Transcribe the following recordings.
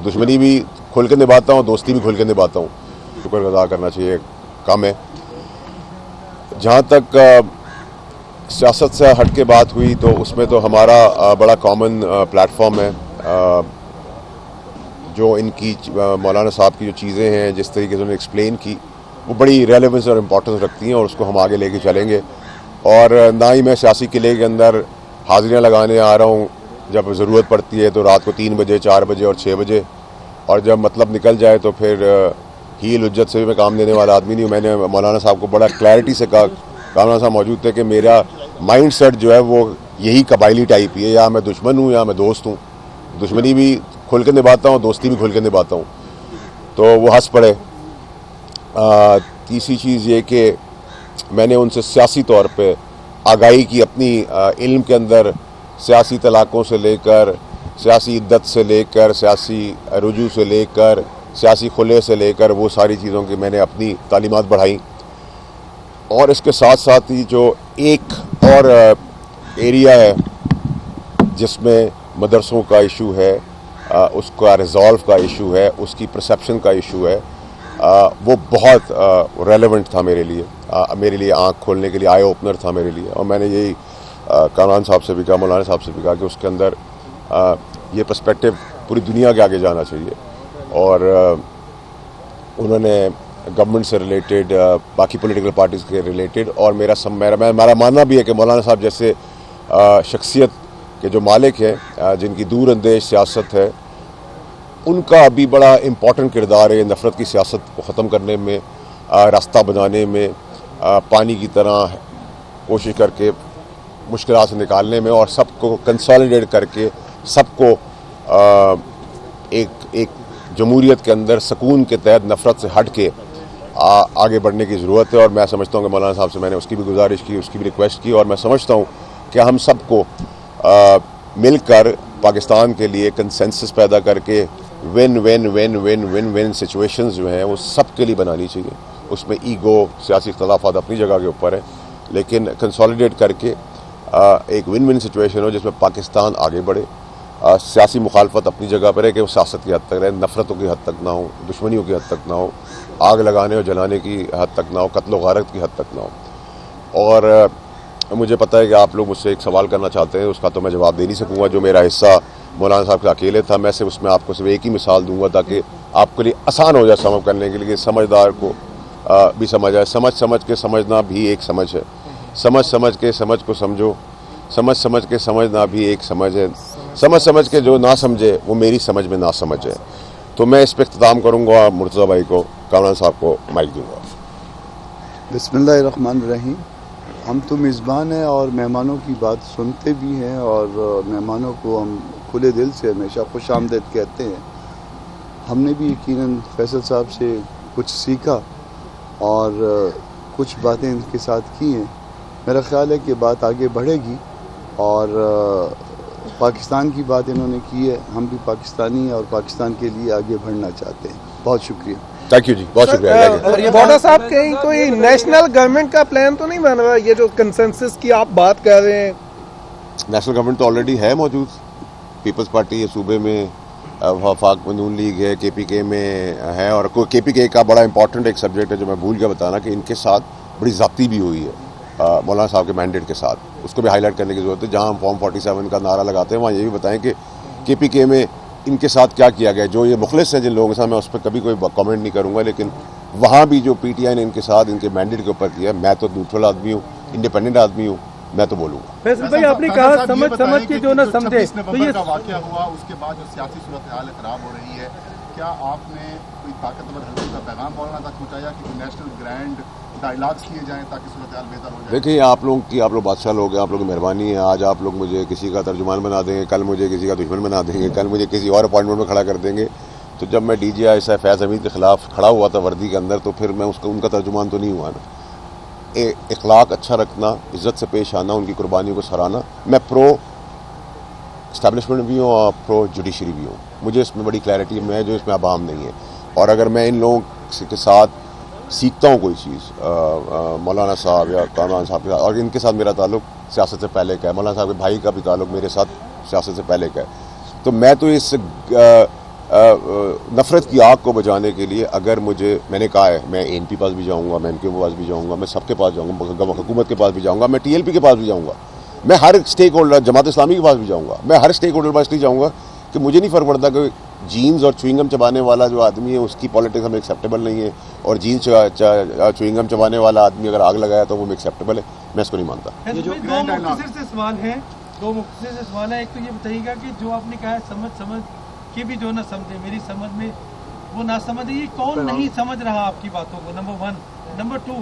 دشمنی بھی کھل کے نبھاتا ہوں, دوستی بھی کھل کے نبھاتا ہوں. شکر ادا کرنا چاہیے, کم ہے. جہاں تک سیاست سے ہٹ کے بات ہوئی تو اس میں تو ہمارا بڑا کامن پلیٹ فارم ہے. جو ان کی مولانا صاحب کی جو چیزیں ہیں, جس طریقے سے انہوں نے ایکسپلین کی, وہ بڑی ریلیونس اور امپورٹنس رکھتی ہیں, اور اس کو ہم آگے لے کے چلیں گے. اور نہ ہی میں سیاسی قلعے کے اندر حاضریاں لگانے آ رہا ہوں. جب ضرورت پڑتی ہے تو رات کو 3 بجے, 4 بجے اور 6 بجے, اور جب مطلب نکل جائے تو پھر ہیل حجت سے بھی میں کام لینے والا آدمی نہیں ہوں. میں نے مولانا صاحب کو بڑا کلیئرٹی سے کہا, مولانا صاحب موجود تھے, کہ میرا مائنڈ سیٹ جو ہے وہ یہی قبائلی ٹائپ ہی ہے, یا میں دشمن ہوں یا میں دوست ہوں. دشمنی بھی کھل کے نبھاتا ہوں, دوستی بھی کھل کے نبھاتا ہوں. تو وہ ہنس پڑے. تیسری چیز یہ کہ میں نے ان سے سیاسی طور پہ آگاہی کی, اپنی علم کے اندر سیاسی طلاقوں سے لے کر, سیاسی عدت سے لے کر, سیاسی رجوع سے لے کر, سیاسی خلے سے لے کر, وہ ساری چیزوں کی میں نے اپنی تعلیمات بڑھائیں. اور اس کے ساتھ ساتھ ہی جو ایک اور ایریا ہے جس میں مدرسوں کا ایشو ہے, اس کا ریزالو کا ایشو ہے, اس کی پرسیپشن کا ایشو ہے, وہ بہت ریلیونٹ تھا میرے لیے آنکھ کھولنے کے لیے, آئی اوپنر تھا میرے لیے. اور میں نے یہی کامران صاحب سے بھی کہا, مولانا صاحب سے بھی کہا, کہ اس کے اندر یہ پرسپیکٹو پوری دنیا کے آگے جانا چاہیے. اور انہوں نے گورنمنٹ سے ریلیٹڈ, باقی پولیٹیکل پارٹیز کے ریلیٹڈ, اور میرا ماننا بھی ہے کہ مولانا صاحب جیسے شخصیت کے جو مالک ہیں, جن کی دور اندیش سیاست ہے, ان کا ابھی بڑا امپورٹنٹ کردار ہے نفرت کی سیاست کو ختم کرنے میں, راستہ بنانے میں, پانی کی طرح کوشش کر کے مشکلات سے نکالنے میں, اور سب کو کنسالیڈیٹ کر کے سب کو ایک جمہوریت کے اندر سکون کے تحت نفرت سے ہٹ کے آگے بڑھنے کی ضرورت ہے. اور میں سمجھتا ہوں کہ مولانا صاحب سے میں نے اس کی بھی گزارش کی, اس کی بھی ریکویسٹ کی, اور میں سمجھتا ہوں کہ ہم سب کو مل کر پاکستان کے لیے کنسنسس پیدا کر کے one one one one one one situations جو ہیں وہ سب کے لیے بنانی چاہیے. اس میں ایگو, سیاسی اختلافات اپنی جگہ کے اوپر ہیں, لیکن کنسالیڈیٹ کر کے ایک ون ون سچویشن ہو جس میں پاکستان آگے بڑھے. سیاسی مخالفت اپنی جگہ پر ہے کہ وہ سیاست کی حد تک رہے, نفرتوں کی حد تک نہ ہو, دشمنیوں کی حد تک نہ ہو, آگ لگانے اور جلانے کی حد تک نہ ہو, قتل و غارت کی حد تک نہ ہو. اور مجھے پتہ ہے کہ آپ لوگ مجھ سے ایک سوال کرنا چاہتے ہیں, اس کا تو میں جواب دے نہیں سکوں گا. جو میرا حصہ مولانا صاحب کا اکیلے تھا, میں صرف اس میں آپ کو صرف ایک ہی مثال دوں گا تاکہ آپ کے لیے آسان ہو جائے سمجھ کرنے کے لیے, سمجھدار کو بھی سمجھ آئے. سمجھ کے سمجھنا بھی ایک سمجھ ہے, سمجھ کے سمجھ کو سمجھو, سمجھ کے سمجھنا بھی ایک سمجھ ہے, سمجھ کے جو نہ سمجھے وہ میری سمجھ میں نہ سمجھ ہے. تو میں اس پہ اختتام کروں گا, مرتضیٰ بھائی کو, کامران صاحب کو مائک دوں گا. بسم اللہ الرحمن الرحیم. ہم تو میزبان ہیں اور مہمانوں کی بات سنتے بھی ہیں, اور مہمانوں کو ہم کھلے دل سے ہمیشہ خوش آمدید کہتے ہیں. ہم نے بھی یقیناً فیصل صاحب سے کچھ سیکھا اور کچھ باتیں ان کے ساتھ کی ہیں. میرا خیال ہے کہ بات آگے بڑھے گی, اور پاکستان کی بات انہوں نے کی ہے. ہم بھی پاکستانی ہیں اور پاکستان کے لیے آگے بڑھنا چاہتے ہیں. بہت شکریہ. تھینک یو جی, بہت شکریہ. بوڈا صاحب کہیں کوئی نیشنل گورنمنٹ کا پلان تو نہیں بن رہا, یہ جو کنسنسس کی آپ بات کر رہے ہیں؟ نیشنل گورنمنٹ تو آلریڈی ہے موجود. پیپلز پارٹی ہے صوبے میں, وفاق نون لیگ ہے, کے پی کے میں ہے. اور کے پی کے کا بڑا امپورٹنٹ ایک سبجیکٹ ہے جو میں بھول گیا بتانا, کہ ان کے ساتھ بڑی ضابطی بھی ہوئی ہے مولانا صاحب کے مینڈیٹ کے ساتھ. اس کو بھی ہائی لائٹ کرنے کی ضرورت ہے. جہاں ہم فارم 47 کا نعرہ لگاتے ہیں وہاں یہ بھی بتائیں کہ کے پی کے میں ان کے ساتھ کیا کیا گیا. جو یہ مخلص ہیں جن لوگوں کے ساتھ, میں اس پہ کبھی کوئی کامنٹ نہیں کروں گا, لیکن وہاں بھی جو پی ٹی آئی نے ان کے ساتھ ان کے مینڈیٹ کے اوپر کیا, میں تو نیوٹرل آدمی ہوں, انڈیپینڈنٹ آدمی ہوں, میں تو بولوں گا. فیصل بھائی آپ نے کہا سمجھ کے جو نہ سمجھے, تو یہ کا واقعہ ہوا اس کے بعد جو سیاسی صورتحال خراب ہو رہی ہے, کیا آپ نے کوئی طاقتور حلقے کا پیغام مولانا تک پہنچایا کہ نیشنل گرینڈ ڈائیلاگس کیے جائیں تاکہ صورتحال بہتر ہو جائے؟ دیکھیں, آپ لوگ بادشاہ لوگ ہیں, آپ لوگوں کی مہربانی ہے. آج آپ لوگ مجھے کسی کا ترجمان بنا دیں گے, کل مجھے کسی کا دشمن بنا دیں گے, کل مجھے کسی اور اپوائنٹمنٹ میں کھڑا کر دیں گے. تو جب میں ڈی جی آئی صاحب فیض حمید کے خلاف کھڑا ہوا تھا وردی کے اندر, تو پھر میں ان کا ترجمان تو نہیں ہوا نا. اخلاق اچھا رکھنا, عزت سے پیش آنا, ان کی قربانیوں کو سراہنا. میں پرو اسٹیبلشمنٹ بھی ہوں اور پرو جوڈیشری بھی ہوں. مجھے اس میں بڑی کلیئرٹی ہے جو اس میں عوام نہیں ہے. اور اگر میں ان لوگوں کے ساتھ سیکھتا ہوں کوئی چیز, مولانا صاحب یا کامران صاحب کے ساتھ, اور ان کے ساتھ میرا تعلق سیاست سے پہلے کا ہے, مولانا صاحب کے بھائی کا بھی تعلق میرے ساتھ سیاست سے پہلے کا ہے, تو میں تو اس نفرت کی آگ کو بجھانے کے لیے اگر مجھے، میں نے کہا ہے میں اے این پی پاس بھی جاؤں گا، میں ایم کیو کے پاس بھی جاؤں گا، میں سب کے پاس جاؤں گا، حکومت کے پاس بھی جاؤں گا، میں ٹی ایل پی کے پاس بھی جاؤں گا، میں ہر اسٹیک ہولڈر، جماعت اسلامی کے پاس بھی جاؤں گا، میں ہر اسٹیک ہولڈر کے پاس نہیں جاؤں گا کہ مجھے نہیں فرق پڑتا کہ جینز اور چوئنگم چبانے والا جو آدمی ہے اس کی پالیٹکس ہمیں ایکسیپٹیبل نہیں ہے، اور جینز چوئنگم چبانے والا آدمی اگر آگ لگایا تو وہ ایکسیپٹیبل ہے، میں اس کو نہیں مانتا. یہ جو دو مختصر سے سوال ہیں، ایک تو یہ بتائیے گا کہ جو آپ نے کہا ہے سمجھ کے بھی جو نہ سمجھے، میری سمجھ میں وہ نہ سمجھے، یہ کون نہیں سمجھ رہا آپ کی باتوں کو، نمبر 1. نمبر 2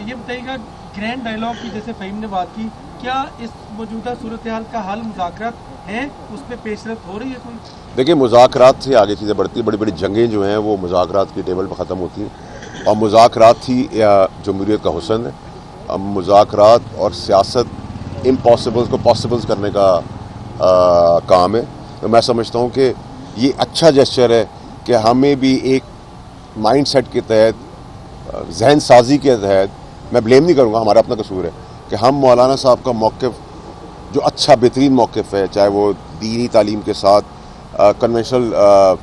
یہ بتائیے گا گرینڈ ڈائیلاگ کی جیسے فہیم نے بات کی، کیا اس موجودہ صورتحال کا حل مذاکرات ہیں، اس پہ پیش رفت ہو رہی ہے کوئی؟ دیکھیں مذاکرات سے آگے چیزیں بڑھتی ہیں، بڑی بڑی جنگیں جو ہیں وہ مذاکرات کی ٹیبل پہ ختم ہوتی ہیں، اور مذاکرات ہی جمہوریت کا حسن ہے. اب مذاکرات اور سیاست امپاسبلز کو پاسبلز کرنے کا کام ہے. تو میں سمجھتا ہوں کہ یہ اچھا جیسچر ہے کہ ہمیں بھی ایک مائنڈ سیٹ کے تحت، ذہن سازی کے تحت، میں بلیم نہیں کروں گا، ہمارا اپنا قصور ہے کہ ہم مولانا صاحب کا موقف جو اچھا بہترین موقف ہے، چاہے وہ دینی تعلیم کے ساتھ کنونشنل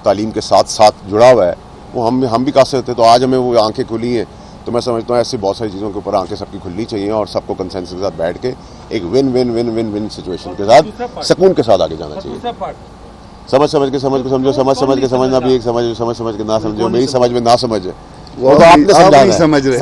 تعلیم کے ساتھ جڑا ہوا ہے، وہ ہم بھی کہہ سکتے. تو آج ہمیں وہ آنکھیں کھلی ہیں، تو میں سمجھتا ہوں ایسی بہت ساری چیزوں کے اوپر آنکھیں سب کی کھلنی چاہیے، اور سب کو کنسنسس کے ساتھ بیٹھ کے ایک ون سچویشن کے ساتھ سکون کے ساتھ آگے جانا چاہیے. دوسرا پارٹ سمجھ کے سمجھ کو سمجھو، سمجھ کے سمجھنا بھی ایک سمجھ کے نہ سمجھو. میری سمجھ میں نہ سمجھ ہے وہ تو آپ نے آپ سمجھانا نہیں ہے. سمجھ رہے.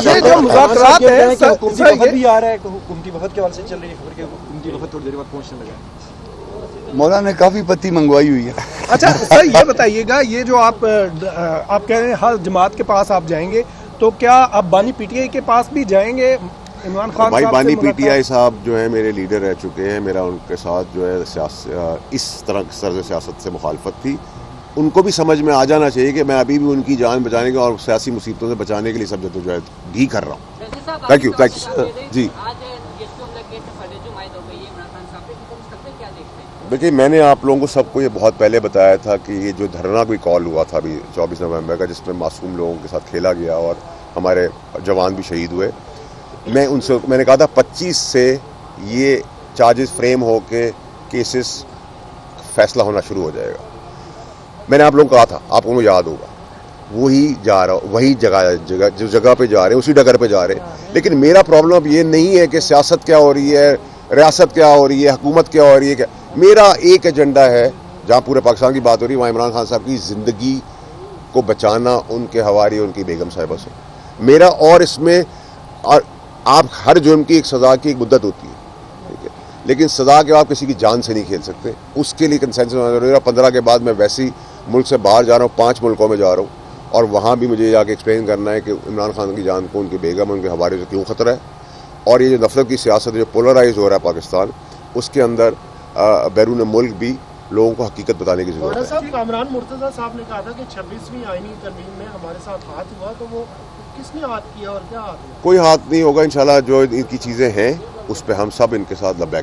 یہ جو مذاکرات ہیں حکومتی وفد بھی آ رہا ہے، حکومتی وفد کے حوالے سے چل رہی ہے خبر کہ حکومتی وفد تھوڑی دیر بعد پہنچنے لگا ہے. مولانا نے کافی پتی منگوائی ہوئی ہے. اچھا سر یہ بتائیے گا، یہ جو آپ کہہ رہے ہیں ہر جماعت کے پاس آپ جائیں گے، تو کیا آپ بانی پی ٹی آئی کے پاس بھی جائیں گے؟ عمران خان بھائی صاحب سے بانی پی ٹی آئی ملاقات؟ صاحب جو ہے میرے لیڈر رہ چکے ہیں، میرا ان کے ساتھ جو ہے اس طرح طرز سیاست سے مخالفت تھی. ان کو بھی سمجھ میں آ جانا چاہیے کہ میں ابھی بھی ان کی جان بچانے کا اور سیاسی مصیبتوں سے بچانے کے لیے سب جدوجہد بھی کر رہا ہوں. تھینک یو جی. دیکھیے میں نے آپ لوگوں کو سب کو یہ بہت پہلے بتایا تھا کہ یہ جو دھرنا کوئی کال ہوا تھا ابھی 24 نومبر کا، جس میں معصوم لوگوں کے ساتھ کھیلا گیا اور ہمارے جوان بھی شہید ہوئے، میں نے کہا تھا 25 سے یہ چارجز فریم ہو کے کیسز فیصلہ ہونا شروع ہو جائے گا. میں نے آپ لوگوں کو کہا تھا، آپ کو یاد ہوگا، وہی جگہ پہ جا رہے ہیں، اسی ڈگر پہ جا رہے ہیں. لیکن میرا پرابلم اب یہ نہیں ہے کہ سیاست کیا ہو رہی ہے، ریاست کیا ہو رہی ہے، حکومت کیا ہو رہی ہے. میرا ایک ایجنڈا ہے، جہاں پورے پاکستان کی بات ہو رہی ہے وہاں عمران خان صاحب کی زندگی کو بچانا ان کے حوالے ان کی بیگم صاحبہ سے میرا. اور اس میں آپ ہر جرم کی ایک سزا کی ایک مدت ہوتی ہے، ٹھیک ہے، لیکن سزا کے آپ کسی کی جان سے نہیں کھیل سکتے. اس کے لیے کنسنسس ہونا ضروری ہے. 15 کے بعد میں ویسے ہی ملک سے باہر جا رہا ہوں، 5 ملکوں میں جا رہا ہوں، اور وہاں بھی مجھے جا کے ایکسپلین کرنا ہے کہ عمران خان کی جان کو ان کی بیگم ان کے حوالے سے کیوں خطرہ ہے. اور یہ جو نفرت کی سیاست جو پولرائز ہو رہا ہے پاکستان، اس کے اندر بیرون ملک بھی لوگوں کو حقیقت بتانے کی ضرورت ہے. صاحب کامران مرتضی صاحب نے کہا تھا کہ 26ویں آئینی ترمیم میں ہمارے ساتھ ہاتھ ہوا، تو وہ کس نے ہاتھ کیا اور کیا ہاتھ ہوا؟ کوئی ہاتھ نہیں ہوگا انشاءاللہ. جو ان کی چیزیں ہیں اس پہ ہم سب ان کے ساتھ لبیک